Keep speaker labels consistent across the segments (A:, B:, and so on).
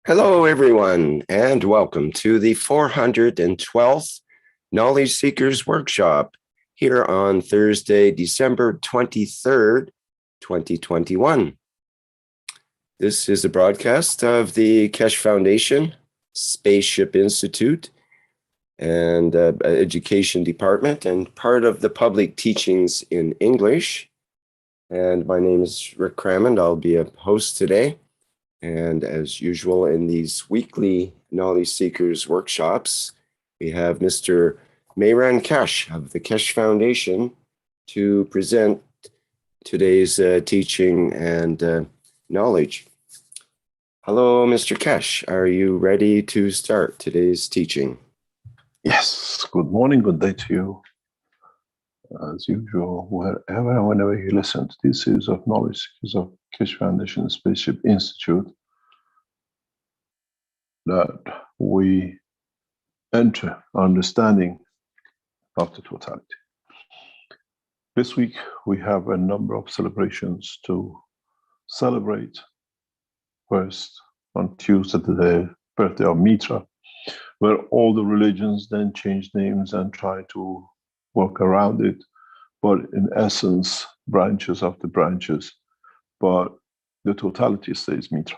A: Hello, everyone, and welcome to the 412th Knowledge Seekers Workshop here on Thursday, December 23rd, 2021. This is a broadcast of the Keshe Foundation, Spaceship Institute, and Education Department, and part of the Public Teachings in English. And my name is Rick Crammond. I'll be a host today. And as usual, in these weekly Knowledge Seekers workshops, we have Mr. Mehran Keshe of the Keshe Foundation to present today's teaching and knowledge. Hello, Mr. Keshe. Are you ready to start today's teaching?
B: Yes. Good morning, good day to you. As usual, wherever and whenever you listen to this series of Knowledge Seekers of Keshe Foundation Spaceship Institute, that we enter understanding of the totality. This week, we have a number of celebrations to celebrate. First, on Tuesday, the birthday of Mitra, where all the religions then change names and try to work around it, but in essence, branches of the branches, but the totality stays Mitra.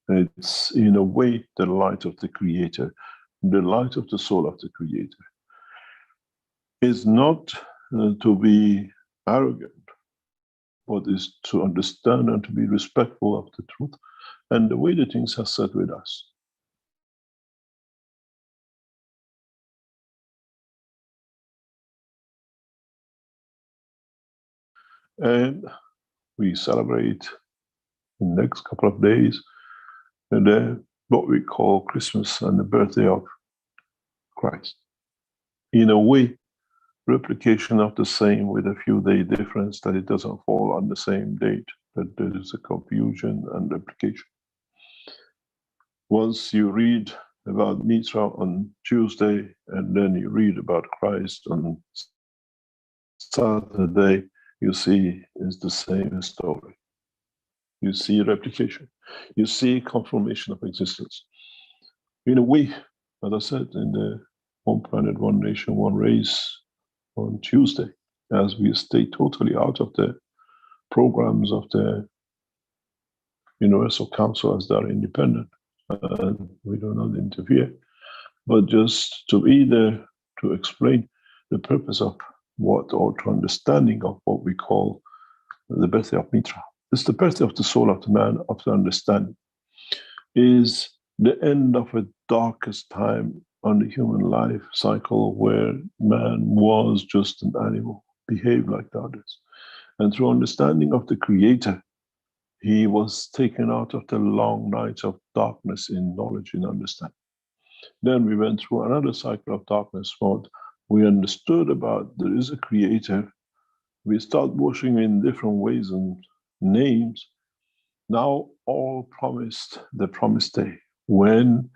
B: It's in a way the light of the Creator, the light of the soul of the Creator. Is not to be arrogant, but is to understand and to be respectful of the truth and the way the things are set with us. And we celebrate in the next couple of days what we call Christmas and the birthday of Christ. In a way, replication of the same with a few day difference, that it doesn't fall on the same date, that there is a confusion and replication. Once you read about Mitra on Tuesday, and then you read about Christ on Saturday, you see it's the same story. You see replication. You see confirmation of existence. In a way, as I said, in the One Planet, One Nation, One Race on Tuesday, as we stay totally out of the programs of the Universal Council as they're independent, and we do not interfere, but just to be there to explain the purpose of what, or to understanding of what we call the birthday of Mitra. It's the birthday of the soul of the man, of the understanding. Is the end of a darkest time on the human life cycle where man was just an animal, behaved like the others. And through understanding of the Creator, he was taken out of the long nights of darkness in knowledge and understanding. Then we went through another cycle of darkness mode. We understood about there is a Creator. We start worshiping in different ways and names. Now all promised the promised day, when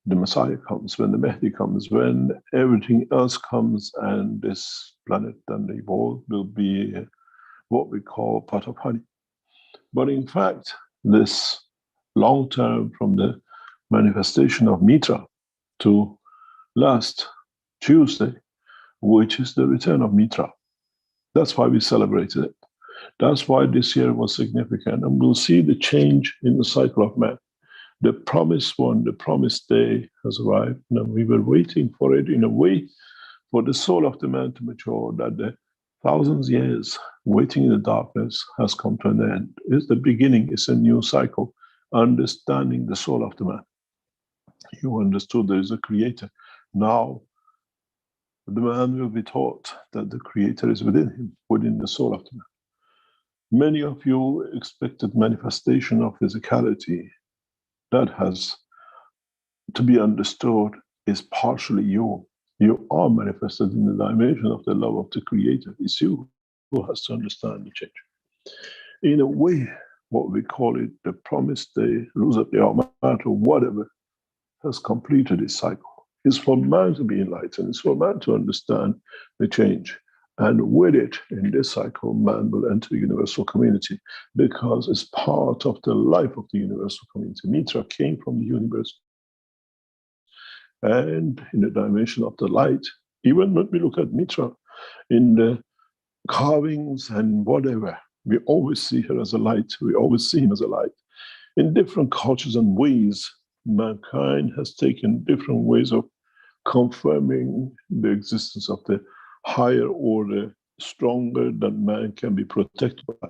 B: the Messiah comes, when the Mahdi comes, when everything else comes, and this planet and the world will be what we call pot of honey. But in fact, this long term from the manifestation of Mitra to last Tuesday, which is the return of Mitra. That's why we celebrated it. That's why this year was significant. And we'll see the change in the cycle of man. The promised one, the promised day has arrived. And we were waiting for it in a way for the soul of the man to mature, that the thousands of years waiting in the darkness has come to an end. It's the beginning, it's a new cycle, understanding the soul of the man. You understood there is a Creator. Now, the man will be taught that the Creator is within him, within the soul of the man. Many of you expected manifestation of physicality. That has to be understood is partially you. You are manifested in the dimension of the love of the Creator. It's you who has to understand the change. In a way, what we call it, the promised day, Ruza Qiyamah, or whatever, has completed its cycle. It's for man to be enlightened. It's for man to understand the change. And with it, in this cycle, man will enter the universal community because it's part of the life of the universal community. Mitra came from the universe. And in the dimension of the light, even when we look at Mitra in the carvings and whatever, we always see her as a light. We always see him as a light. In different cultures and ways, mankind has taken different ways of confirming the existence of the higher order, stronger than man can be protected by.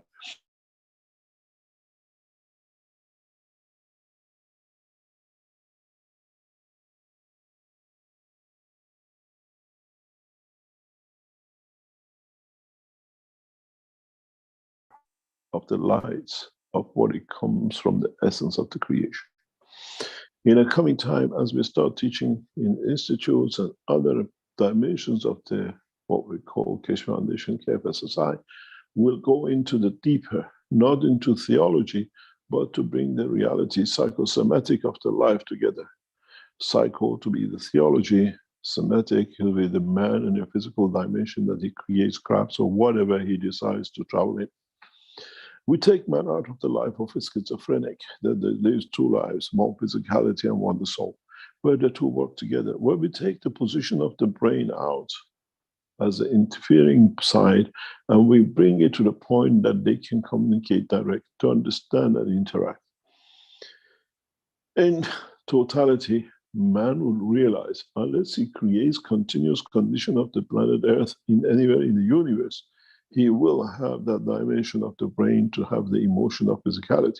B: Of the lights of what it comes from the essence of the creation. In a coming time, as we start teaching in institutes and other dimensions of the what we call Keshe Foundation, KFSSI, we'll go into the deeper, not into theology, but to bring the reality psychosomatic of the life together. Psycho to be the theology, somatic to be the man in a physical dimension that he creates crafts or whatever he decides to travel in. We take man out of the life of a schizophrenic, that lives two lives, one physicality and one the soul, where the two work together, where we take the position of the brain out as the interfering side, and we bring it to the point that they can communicate direct, to understand and interact. In totality, man will realize, unless he creates continuous condition of the planet Earth in anywhere in the universe, he will have that dimension of the brain to have the emotion of physicality.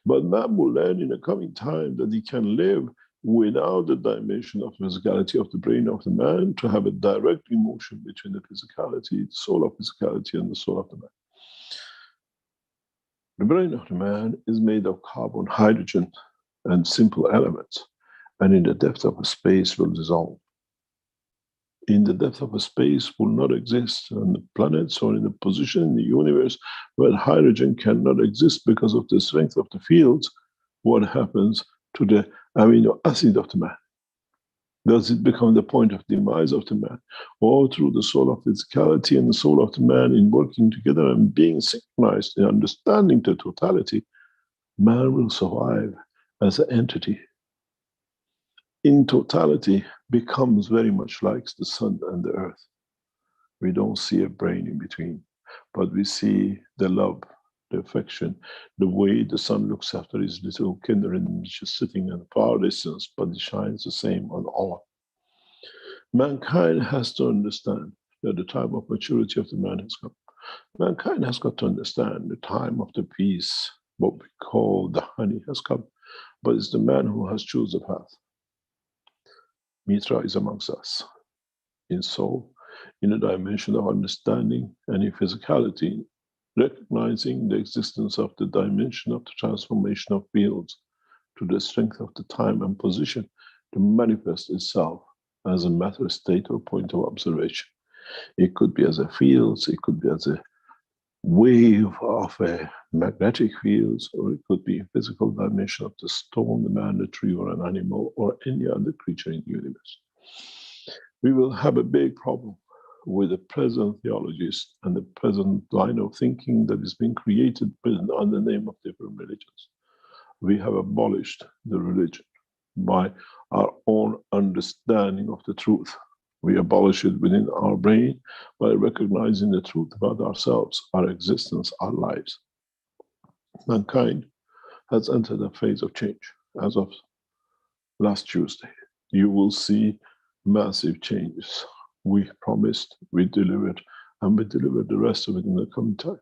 B: But man will learn in the coming time that he can live without the dimension of physicality of the brain of the man, to have a direct emotion between the physicality, the soul of physicality, and the soul of the man. The brain of the man is made of carbon, hydrogen, and simple elements, and in the depth of a space will dissolve. In the depth of a space will not exist on the planets or in the position in the universe where hydrogen cannot exist because of the strength of the fields. What happens to the amino acid of the man? Does it become the point of demise of the man? Or through the soul of physicality and the soul of the man in working together and being synchronized in understanding the totality, man will survive as an entity. In totality, becomes very much like the sun and the earth. We don't see a brain in between, but we see the love, the affection, the way the sun looks after his little kindred, just sitting in the far distance, but it shines the same on all. Mankind has to understand that the time of maturity of the man has come. Mankind has got to understand the time of the peace, what we call the honey, has come, but it's the man who has chosen the path. Mitra is amongst us, in soul, in a dimension of understanding, and in physicality, recognizing the existence of the dimension of the transformation of fields to the strength of the time and position to manifest itself as a matter state or point of observation. It could be as a field, it could be as a wave of a magnetic fields, or it could be a physical dimension of the stone, the man, the tree, or an animal, or any other creature in the universe. We will have a big problem with the present theologies and the present line of thinking that is being created under the name of different religions. We have abolished the religion by our own understanding of the truth. We abolish it within our brain by recognizing the truth about ourselves, our existence, our lives. Mankind has entered a phase of change. As of last Tuesday, you will see massive changes. We promised, we delivered, and we delivered the rest of it in the coming time.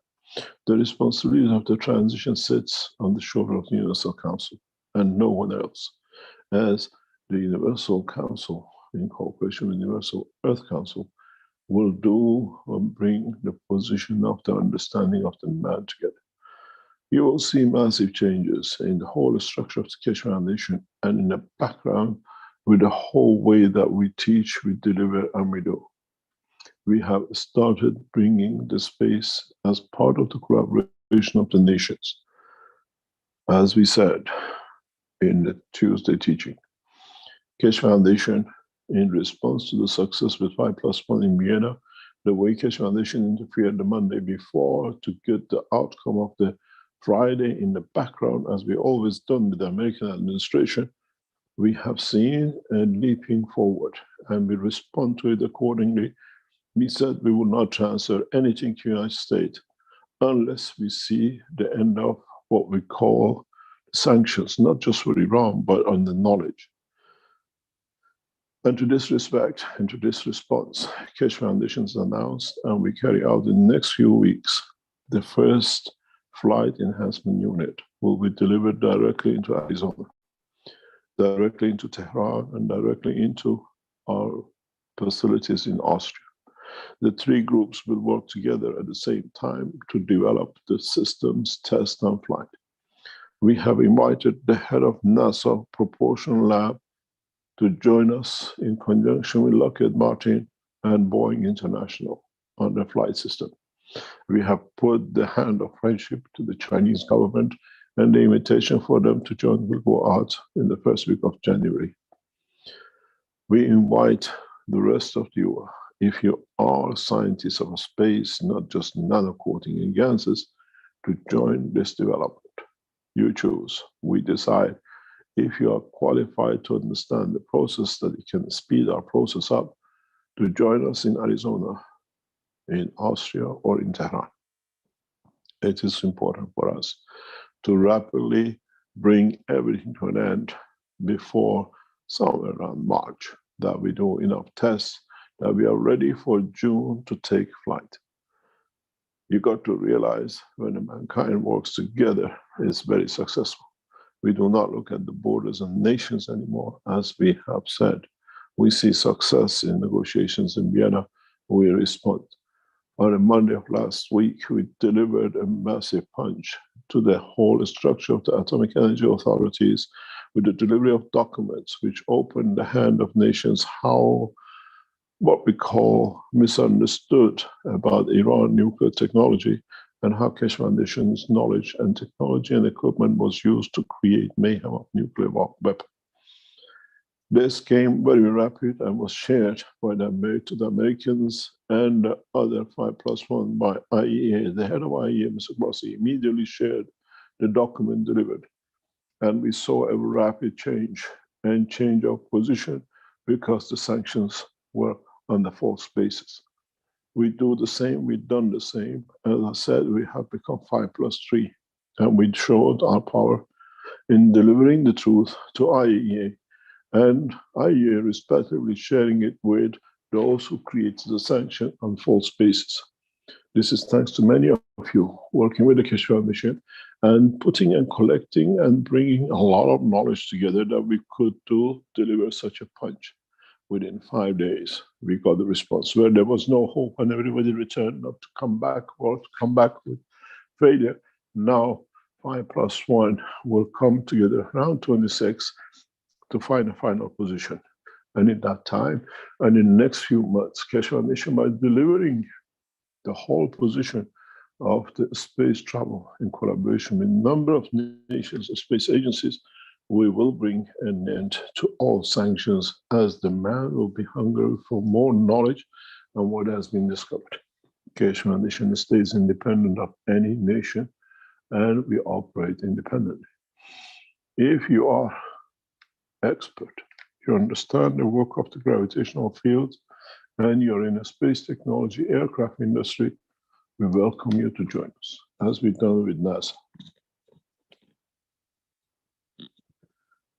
B: The responsibility of the transition sits on the shoulder of the Universal Council and no one else, as the Universal Council, in cooperation with the Universal Earth Council, will do and bring the position of the understanding of the man together. You will see massive changes in the whole structure of the Keshe Foundation and in the background with the whole way that we teach, we deliver, and we do. We have started bringing the space as part of the collaboration of the nations. As we said in the Tuesday teaching, Keshe Foundation, in response to the success with 5+1 in Vienna, The way Keshe Foundation interfered the Monday before to get the outcome of the Friday in the background, as we always done with the American administration, we have seen a leaping forward, and we respond to it accordingly. We said we will not transfer anything to the United States unless we see the end of what we call sanctions, not just for Iran, but on the knowledge. And to this respect and to this response, Keshe Foundation has announced, and we carry out in the next few weeks, the first flight enhancement unit will be delivered directly into Arizona, directly into Tehran, and directly into our facilities in Austria. The three groups will work together at the same time to develop the systems, test, and flight. We have invited the head of NASA Propulsion Lab to join us in conjunction with Lockheed Martin and Boeing International on the flight system. We have put the hand of friendship to the Chinese government, and the invitation for them to join will go out in the first week of January. We invite the rest of you, if you are scientists of space, not just nanocoating and gases, to join this development. You choose. We decide. If you are qualified to understand the process, that it can speed our process up, to join us in Arizona, in Austria, or in Tehran. It is important for us to rapidly bring everything to an end before somewhere around March, that we do enough tests, that we are ready for June to take flight. You got to realize when mankind works together, it's very successful. We do not look at the borders and nations anymore. As we have said, we see success in negotiations in Vienna, we respond. On a Monday of last week, we delivered a massive punch to the whole structure of the Atomic Energy Authorities with the delivery of documents which opened the hand of nations how what we call misunderstood about Iran nuclear technology, and how Keshe Foundation's knowledge and technology and equipment was used to create mayhem of nuclear weapon. This came very rapid and was shared by to the Americans and the other 5+1 by IEA. The head of IEA, Mr. Grossi, immediately shared the document delivered. And we saw a rapid change of position because the sanctions were on the false basis. We do the same, we've done the same. As I said, we have become 5+3, and we showed our power in delivering the truth to IEA, and IEA respectively sharing it with those who created the sanction on false basis. This is thanks to many of you working with the Keshe Foundation and putting and collecting and bringing a lot of knowledge together that we could deliver such a punch. Within 5 days, we got the response where there was no hope and everybody returned not to come back or to come back with failure. Now, 5+1 will come together around 26 to find a final position. And in that time, and in the next few months, Keshe Foundation, by delivering the whole position of the space travel in collaboration with a number of nations and space agencies, we will bring an end to all sanctions, as the man will be hungry for more knowledge on what has been discovered. Keshe Foundation stays independent of any nation, and we operate independently. If you are expert, you understand the work of the gravitational fields, and you're in a space technology aircraft industry, we welcome you to join us, as we've done with NASA.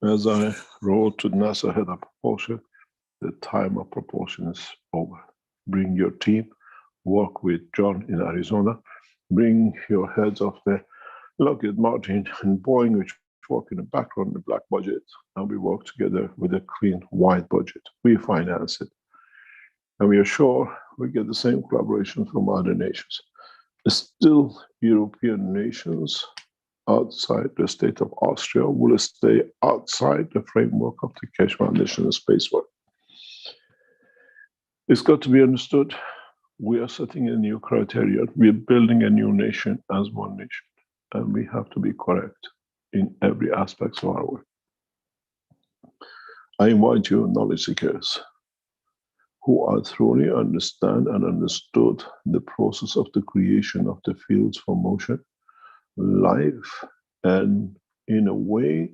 B: As I wrote to NASA head of propulsion, the time of propulsion is over. Bring your team, work with John in Arizona, bring your heads of the Lockheed Martin and Boeing, which work in the background, the black budget, and we work together with a clean white budget. We finance it. And we are sure we get the same collaboration from other nations. Still, European nations outside the state of Austria will stay outside the framework of the Keshe Foundation and space work. It's got to be understood, we are setting a new criteria. We are building a new nation as one nation, and we have to be correct in every aspect of our work. I invite you, knowledge seekers, who are truly understand and understood the process of the creation of the fields for motion, life, and in a way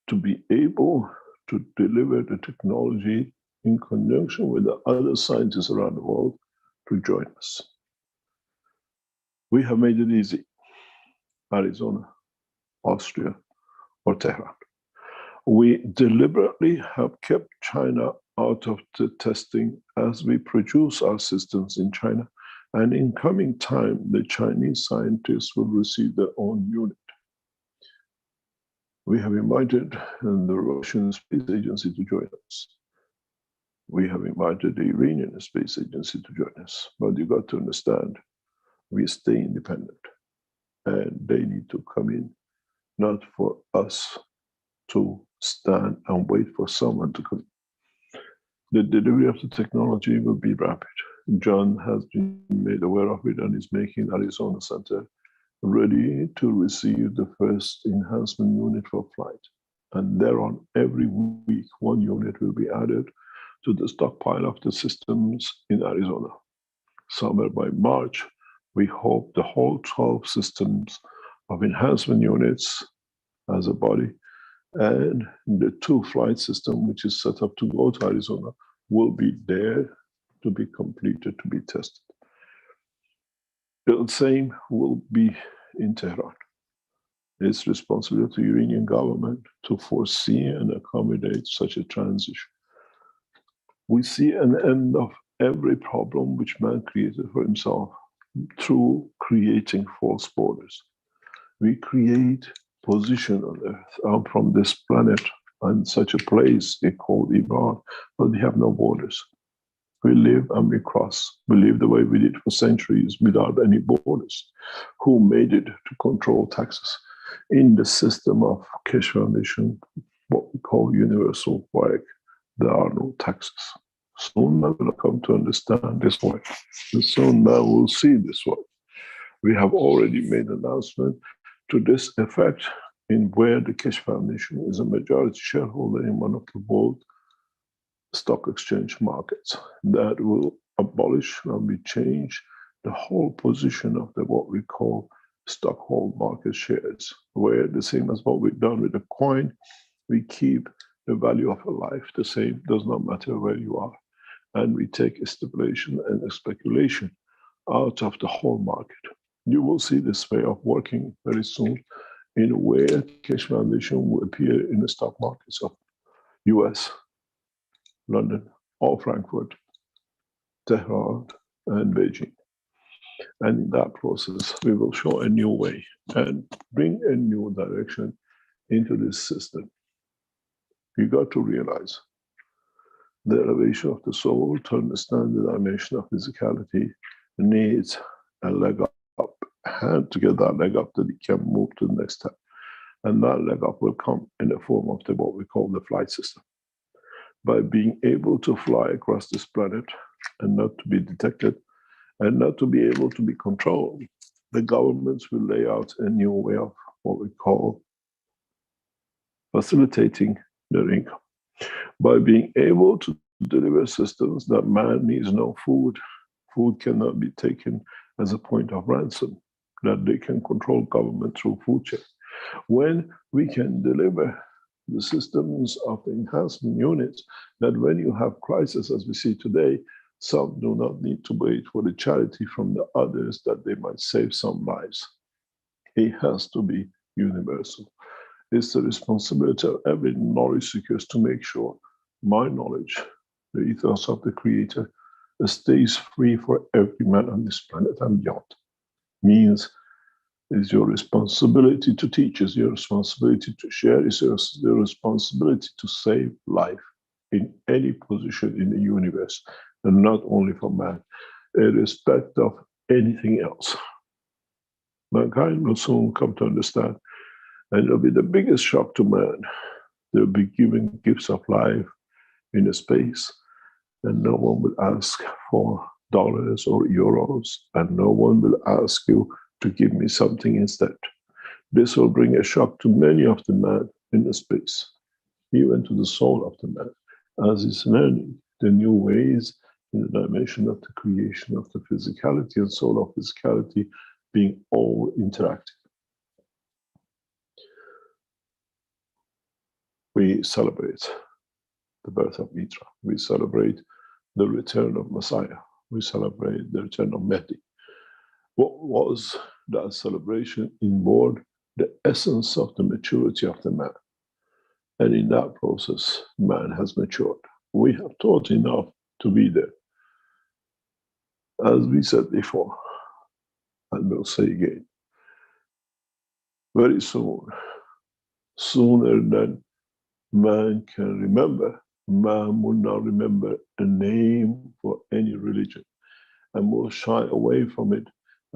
B: to be able to deliver the technology in conjunction with the other scientists around the world to join us. We have made it easy. Arizona, Austria, or Tehran. We deliberately have kept China out of the testing as we produce our systems in China. And in coming time, the Chinese scientists will receive their own unit. We have invited the Russian Space Agency to join us. We have invited the Iranian Space Agency to join us. But you got to understand, we stay independent. And they need to come in, not for us to stand and wait for someone to come. The delivery of the technology will be rapid. John has been made aware of it and is making Arizona Center ready to receive the first enhancement unit for flight. And thereon, every week, one unit will be added to the stockpile of the systems in Arizona. Somewhere by March, we hope the whole 12 systems of enhancement units as a body and the 2 flight system, which is set up to go to Arizona, will be there to be completed, to be tested. The same will be in Tehran. It's responsible to the Iranian government to foresee and accommodate such a transition. We see an end of every problem which man created for himself through creating false borders. We create position on Earth. I'm from this planet and such a place called Iran, but we have no borders. We live and we cross. We live the way we did for centuries without any borders. Who made it to control taxes? In the system of Keshe Foundation, what we call universal work, there are no taxes. Soon man will come to understand this work. And soon man will see this work. We have already made an announcement to this effect in where the Keshe Foundation is a majority shareholder in one of the world stock exchange markets that will abolish and we change the whole position of the what we call stockhold market shares, where the same as what we've done with the coin, we keep the value of a life the same, does not matter where you are. And we take a stipulation and a speculation out of the whole market. You will see this way of working very soon in where Keshe Foundation will appear in the stock markets of US, London, or Frankfurt, Tehran, and Beijing. And in that process, we will show a new way and bring a new direction into this system. You got to realize the elevation of the soul to understand the dimension of physicality needs a leg up, hand to get that leg up that it can move to the next step. And that leg up will come in the form of what we call the flight system. By being able to fly across this planet and not to be detected and not to be able to be controlled, the governments will lay out a new way of what we call facilitating their income. By being able to deliver systems that man needs no food, food cannot be taken as a point of ransom, that they can control government through food chain. When we can deliver the systems of the enhancement units, that when you have crisis as we see today, some do not need to wait for the charity from the others that they might save some lives. It has to be universal. It's the responsibility of every knowledge seeker to make sure my knowledge, the ethos of the Creator, stays free for every man on this planet and beyond. Means it's your responsibility to teach, it's your responsibility to share, it's your responsibility to save life in any position in the universe, and not only for man, irrespective of anything else. Mankind will soon come to understand, and it'll be the biggest shock to man. They'll be given gifts of life in a space, and no one will ask for dollars or euros, and no one will ask you to give me something instead. This will bring a shock to many of the men in the space, even to the soul of the man, as he's learning the new ways in the dimension of the creation of the physicality and soul of physicality being all interactive. We celebrate the birth of Mitra. We celebrate the return of Messiah. We celebrate the return of Mehdi. What was that celebration? Inward the essence of the maturity of the man. And in that process, man has matured. We have taught enough to be there. As we said before, and we'll say again, very soon, sooner than man can remember, man will not remember a name for any religion and will shy away from it,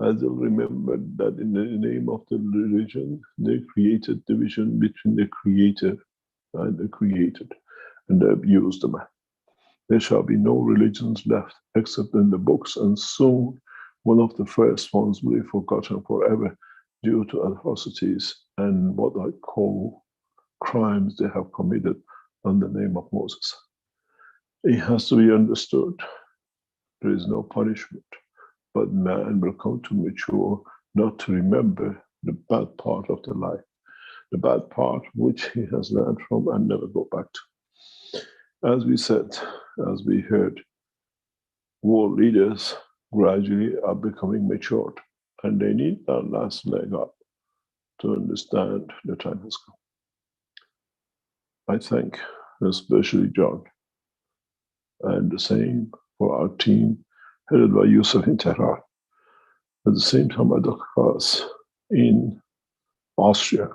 B: as they'll remember that in the name of the religion, they created division between the creator and the created, and they abused the man. There shall be no religions left except in the books, and soon one of the first ones will be forgotten forever due to atrocities and what I call crimes they have committed on the name of Moses. It has to be understood. There is no punishment, but man will come to mature not to remember the bad part of the life, the bad part which he has learned from and never go back to. As we said, as we heard, world leaders gradually are becoming matured, and they need that last leg up to understand the time has come. I thank especially John, and the same for our team headed by Yusuf in Tehran. At the same time, by Dr. Klaas in Austria,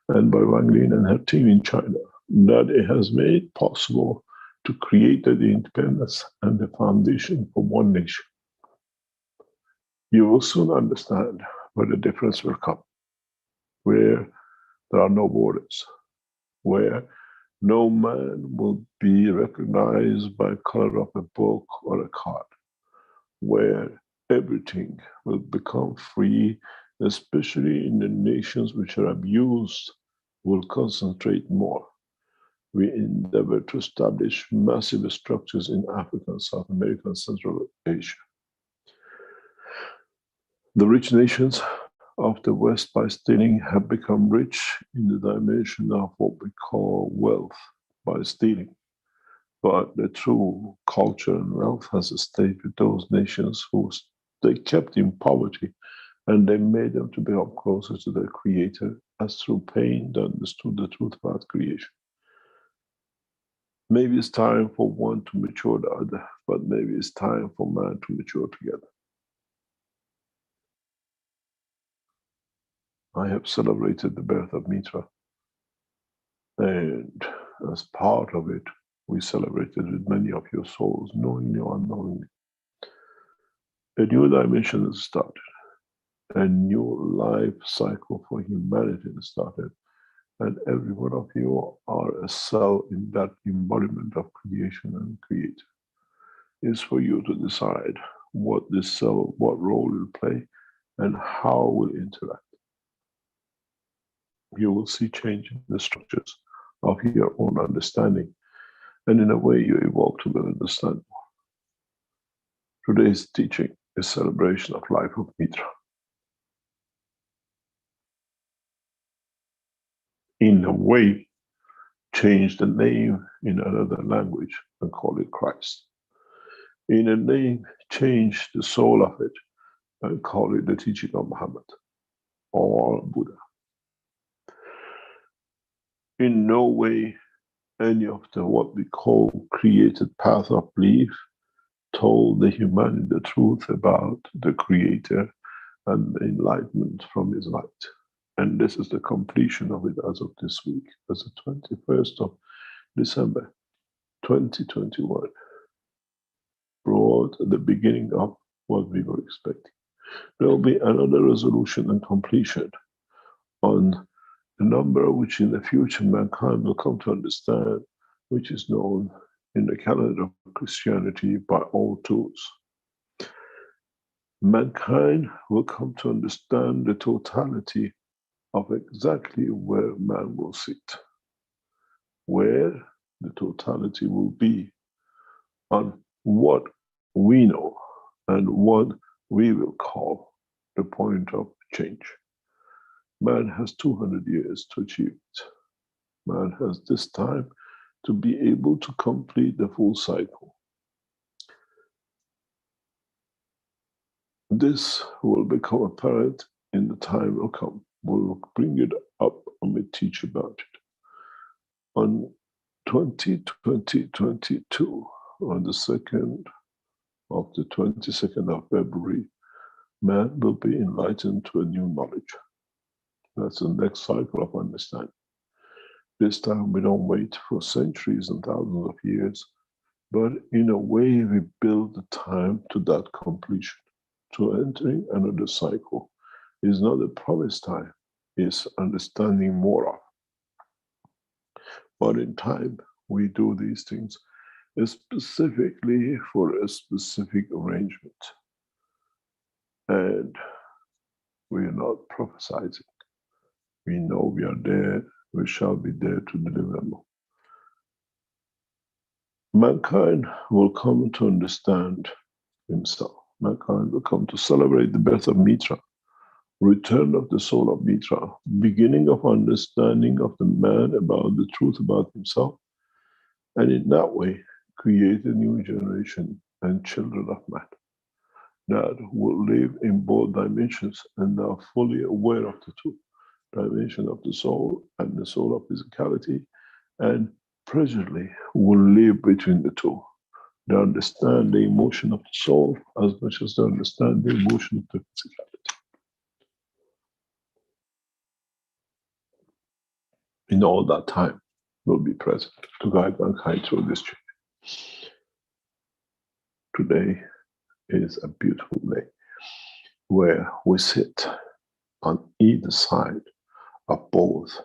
B: and by Wang Lin and her team in China, that it has made possible to create the independence and the foundation for one nation. You will soon understand where the difference will come, where there are no borders, where no man will be recognized by color of a book or a card, where everything will become free, especially in the nations which are abused, will concentrate more. We endeavor to establish massive structures in Africa, South America, and Central Asia. The rich nations of the West, by stealing, have become rich in the dimension of what we call wealth by stealing. But the true culture and wealth has stayed with those nations who they kept in poverty, and they made them to become closer to their Creator, as through pain they understood the truth about creation. Maybe it's time for one to mature the other, but maybe it's time for man to mature together. I have celebrated the birth of Mitra, and as part of it, we celebrated with many of your souls, knowingly or unknowingly. A new dimension has started. A new life cycle for humanity has started. And every one of you are a cell in that embodiment of creation and creator. It's for you to decide what this cell, what role it will play, and how it will interact. You will see change in the structures of your own understanding, and in a way you evolve to understand more. Today's teaching is celebration of life of Mitra. In a way, change the name in another language and call it Christ. In a name, change the soul of it and call it the teaching of Muhammad or Buddha. In no way any of the what we call created path of belief told the humanity the truth about the Creator and the enlightenment from His light. And this is the completion of it as of this week, as the 21st of December, 2021, brought the beginning of what we were expecting. There will be another resolution and completion on the number which in the future mankind will come to understand, which is known in the calendar of Christianity by all tools. Mankind will come to understand the totality of exactly where man will sit, where the totality will be on what we know and what we will call the point of change. Man has 200 years to achieve it. Man has this time to be able to complete the full cycle. This will become apparent in the time will come. We'll bring it up and we teach about it. On 2022, on the 2nd of the 22nd of February, man will be enlightened to a new knowledge. That's the next cycle of understanding. This time we don't wait for centuries and thousands of years, but in a way we build the time to that completion. To entering another cycle is not a promised time, it's understanding more of. But in time, we do these things specifically for a specific arrangement. And we are not prophesizing. We know we are there, we shall be there to deliver more. Mankind will come to understand himself. Mankind will come to celebrate the birth of Mitra, return of the soul of Mitra, beginning of understanding of the man about the truth about himself, and in that way create a new generation and children of man that will live in both dimensions and are fully aware of the two dimension of the soul and the soul of physicality, and presently will live between the two. They understand the emotion of the soul as much as they understand the emotion of the physicality. In all that time will be present to guide mankind through this journey. Today is a beautiful day where we sit on either side of both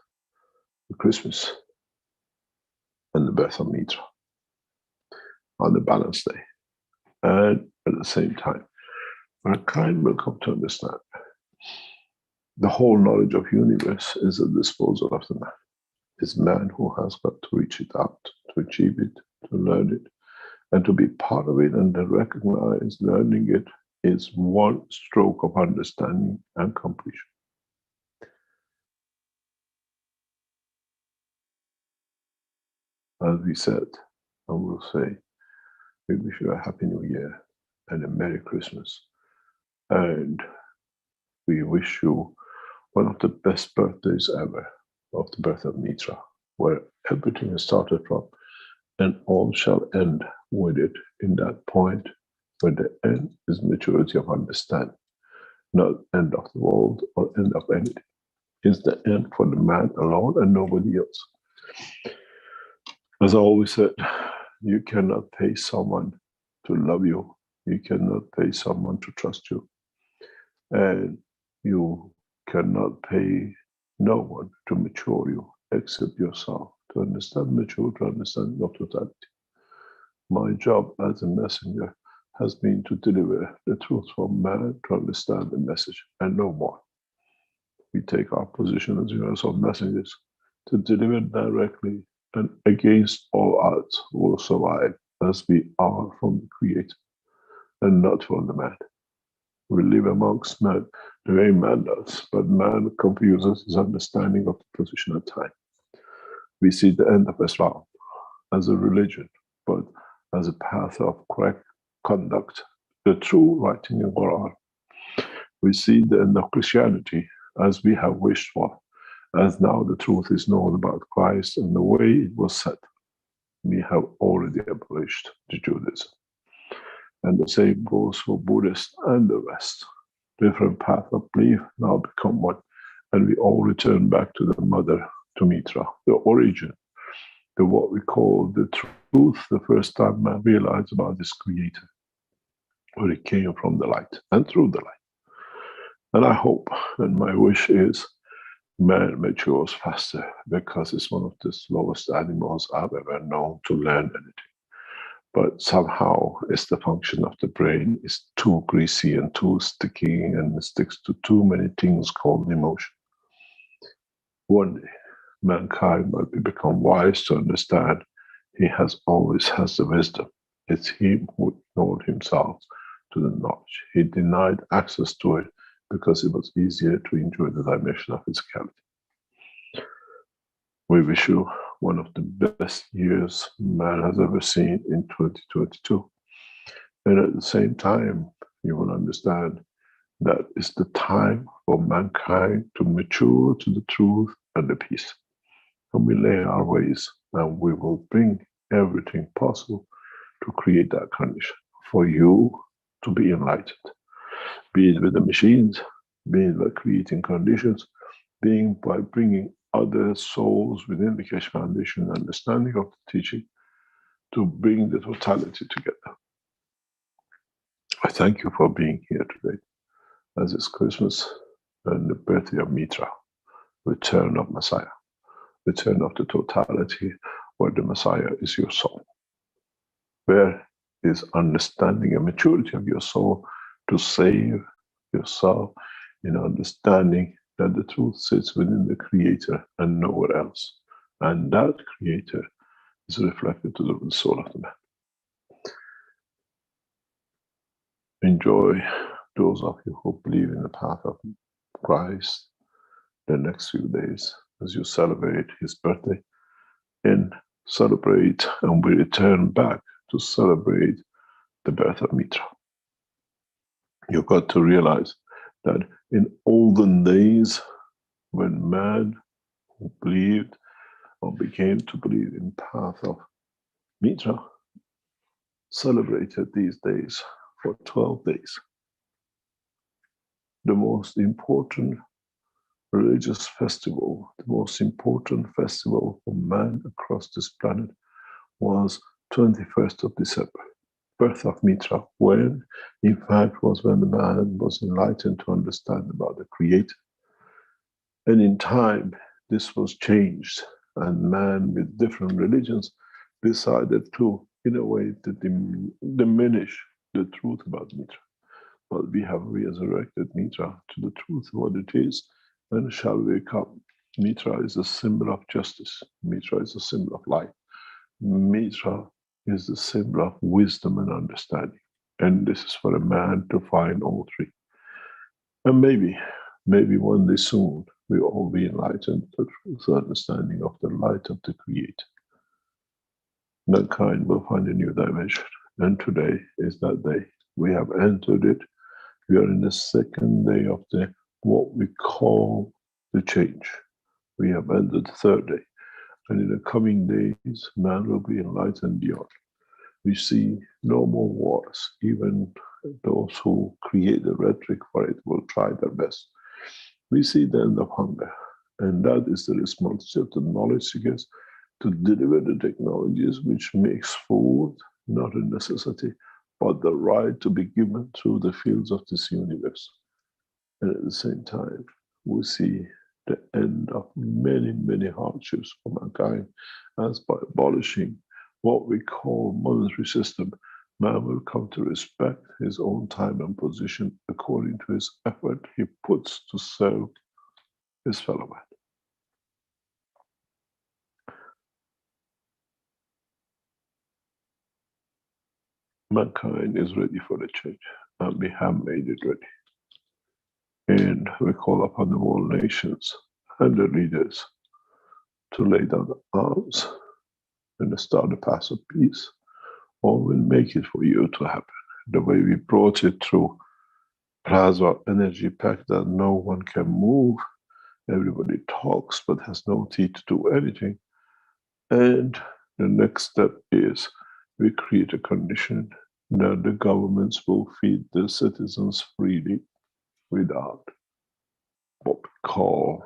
B: the Christmas and the birth of Mitra on the balance day. And at the same time, mankind will come to understand the whole knowledge of universe is at the disposal of the man. It's man who has got to reach it out, to achieve it, to learn it, and to be part of it, and to recognize learning it is one stroke of understanding and completion. As we said, and we'll say, we wish you a Happy New Year and a Merry Christmas. And we wish you one of the best birthdays ever, of the birth of Mitra, where everything has started from, and all shall end with it in that point where the end is maturity of understanding, not end of the world or end of anything. It's the end for the man alone and nobody else. As I always said, you cannot pay someone to love you. You cannot pay someone to trust you. And you cannot pay no one to mature you except yourself, to understand mature, to understand your totality. My job as a messenger has been to deliver the truth from man to understand the message and no more. We take our position as universal messengers to deliver directly, and against all odds will survive as we are from the Creator and not from the man. We live amongst men the way man does, but man confuses his understanding of the position of time. We see the end of Islam as a religion, but as a path of correct conduct, the true writing in Quran. We see the end of Christianity as we have wished for, as now the truth is known about Christ and the way it was said. We have already abolished the Judaism. And the same goes for Buddhists and the rest. Different path of belief now become one, and we all return back to the mother, to Mitra, the origin, the what we call the truth, the first time man realized about this Creator, where it came from the light and through the light. And I hope, and my wish is, man matures faster, because it's one of the slowest animals I've ever known to learn anything. But somehow it's the function of the brain is too greasy and too sticky, and it sticks to too many things called emotion. One day, mankind might become wise to understand he always has the wisdom. It's him who ignored himself to the knowledge. He denied access to it because it was easier to enjoy the dimension of physicality. We wish you one of the best years man has ever seen in 2022. And at the same time, you will understand that it's the time for mankind to mature to the truth and the peace. And we lay our ways, and we will bring everything possible to create that condition for you to be enlightened. Be it with the machines, be it by creating conditions, being by bringing other souls within the Keshe Foundation understanding of the teaching to bring the totality together. I thank you for being here today, as it's Christmas and the birthday of Mitra, return of Messiah, return of the totality, where the Messiah is your soul. Where is understanding and maturity of your soul to save yourself in understanding that the truth sits within the Creator and nowhere else. And that Creator is reflected to the soul of the man. Enjoy, those of you who believe in the path of Christ, the next few days as you celebrate his birthday, and celebrate, and we return back to celebrate the birth of Mitra. You've got to realize that in olden days, when man who believed or began to believe in the path of Mitra celebrated these days for 12 days. The most important religious festival, the most important festival for man across this planet was 21st of December, birth of Mitra, when in fact was when the man was enlightened to understand about the Creator. And in time, this was changed, and man with different religions decided to, in a way, to diminish the truth about Mitra. But we have resurrected Mitra to the truth of what it is, and shall wake up. Mitra is a symbol of justice. Mitra is a symbol of light. Mitra is the symbol of wisdom and understanding. And this is for a man to find all three. And maybe one day soon, we'll all be enlightened to the truth and understanding of the light of the Creator. Mankind will find a new dimension. And today is that day. We have entered it. We are in the second day of the what we call the change. We have entered the third day. And in the coming days, man will be enlightened beyond. We see no more wars. Even those who create the rhetoric for it will try their best. We see the end of hunger. And that is the responsibility of the knowledge seekers to deliver the technologies which makes food not a necessity, but the right to be given through the fields of this universe. And at the same time, we see the end of many, many hardships for mankind, as by abolishing what we call monetary system, man will come to respect his own time and position according to his effort he puts to serve his fellow man. Mankind is ready for the change, and we have made it ready. And we call upon the world nations and the leaders to lay down the arms and start the path of peace, or we'll make it for you to happen. The way we brought it through plasma energy pack that no one can move, everybody talks but has no teeth to do anything. And the next step is we create a condition that the governments will feed the citizens freely without what we call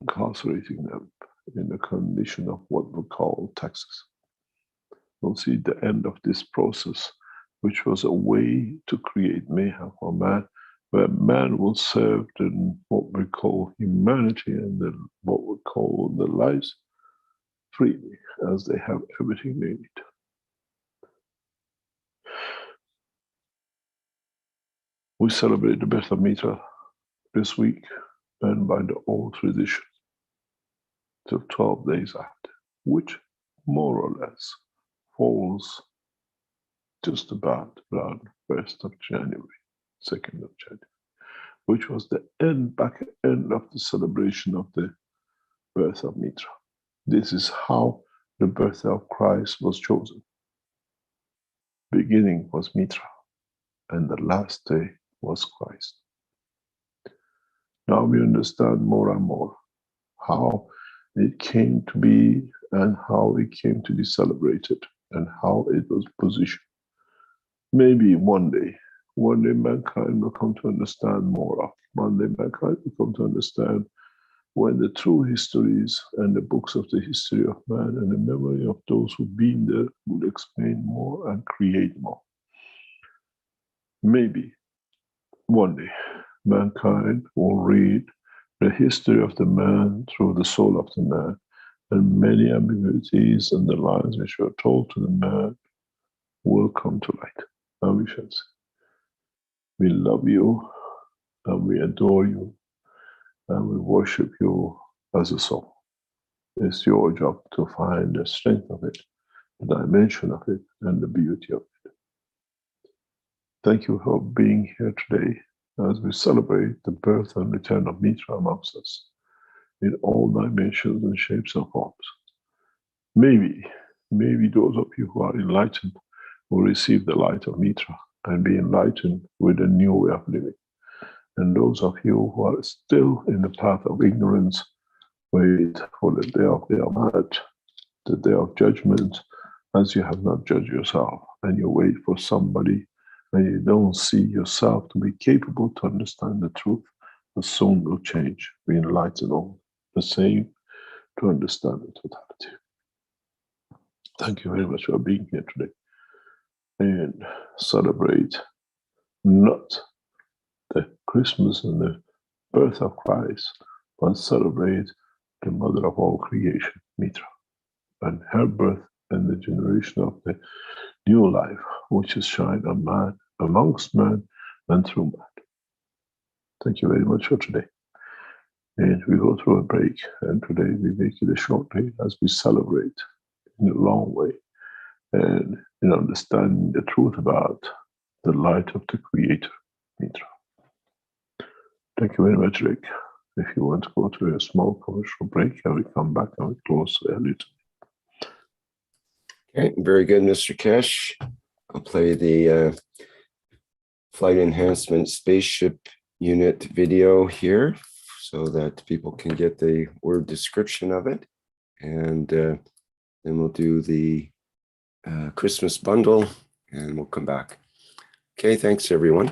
B: incarcerating them in the condition of what we call taxes. We'll see the end of this process, which was a way to create mayhem for man, where man will serve what we call humanity and what we call the lives freely, as they have everything they need. We celebrate the birth of Mitra this week, and by the old tradition, till 12 days after, which more or less falls just about around 1st of January, 2nd of January, which was the back end of the celebration of the birth of Mitra. This is how the birth of Christ was chosen. Beginning was Mitra, and the last day was Christ. Now we understand more and more how it came to be and how it came to be celebrated and how it was positioned. Maybe one day mankind will come to understand more of. One day mankind will come to understand when the true histories and the books of the history of man and the memory of those who've been there will explain more and create more. Maybe one day mankind will read the history of the man through the soul of the man, and many ambiguities and the lies which were told to the man will come to light. And we shall say, we love you and we adore you and we worship you as a soul. It's your job to find the strength of it, the dimension of it, and the beauty of it. Thank you for being here today as we celebrate the birth and return of Mitra amongst us in all dimensions and shapes and forms. Maybe those of you who are enlightened will receive the light of Mitra and be enlightened with a new way of living. And those of you who are still in the path of ignorance, wait for the day of their mat, the day of judgment, as you have not judged yourself, and you wait for somebody and you don't see yourself to be capable to understand the truth, the soul will change, be enlightened all the same to understand the totality. Thank you very much for being here today and celebrate not the Christmas and the birth of Christ, but celebrate the mother of all creation, Mitra, and her birth and the generation of the new life, which is shined on man, amongst man, and through man. Thank you very much for today. And we go through a break, and today we make it a short day as we celebrate in a long way and in understanding the truth about the light of the Creator, Mitra. Thank you very much, Rick. If you want to go to a small commercial break, I will come back and we close early.
A: Okay, very good, Mr. Kesh. I'll play the Flight Enhancement Spaceship Unit video here so that people can get the word description of it. And then we'll do the Christmas bundle and we'll come back. Okay, thanks everyone.